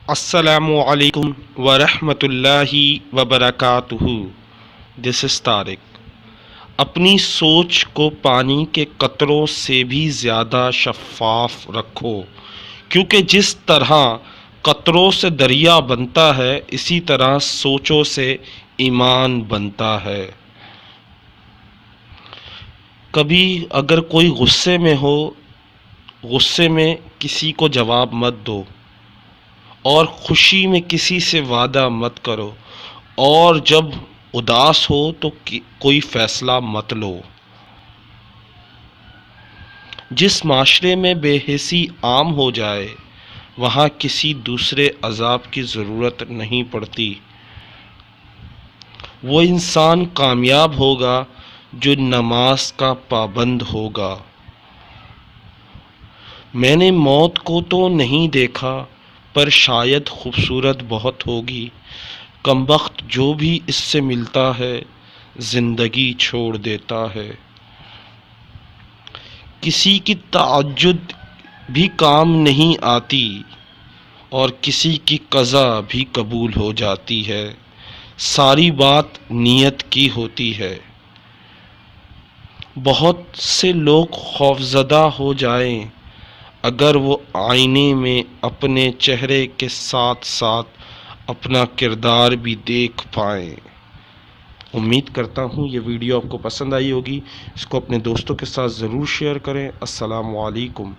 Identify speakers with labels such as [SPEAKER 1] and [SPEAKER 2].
[SPEAKER 1] السلام علیکم ورحمۃ اللہ وبرکاتہ۔ دس از طارق۔ اپنی سوچ کو پانی کے قطروں سے بھی زیادہ شفاف رکھو، کیونکہ جس طرح قطروں سے دریا بنتا ہے اسی طرح سوچوں سے ایمان بنتا ہے۔ کبھی اگر کوئی غصے میں ہو، غصے میں کسی کو جواب مت دو، اور خوشی میں کسی سے وعدہ مت کرو، اور جب اداس ہو تو کوئی فیصلہ مت لو۔ جس معاشرے میں بے حسی عام ہو جائے وہاں کسی دوسرے عذاب کی ضرورت نہیں پڑتی۔ وہ انسان کامیاب ہوگا جو نماز کا پابند ہوگا۔ میں نے موت کو تو نہیں دیکھا، پر شاید خوبصورت بہت ہوگی۔ کمبخت جو بھی اس سے ملتا ہے زندگی چھوڑ دیتا ہے۔ کسی کی تعجد بھی کام نہیں آتی، اور کسی کی قضا بھی قبول ہو جاتی ہے۔ ساری بات نیت کی ہوتی ہے۔ بہت سے لوگ خوفزدہ ہو جائیں اگر وہ آئینے میں اپنے چہرے کے ساتھ ساتھ اپنا کردار بھی دیکھ پائیں۔ امید کرتا ہوں یہ ویڈیو آپ کو پسند آئی ہوگی۔ اس کو اپنے دوستوں کے ساتھ ضرور شیئر کریں۔ السلام علیکم۔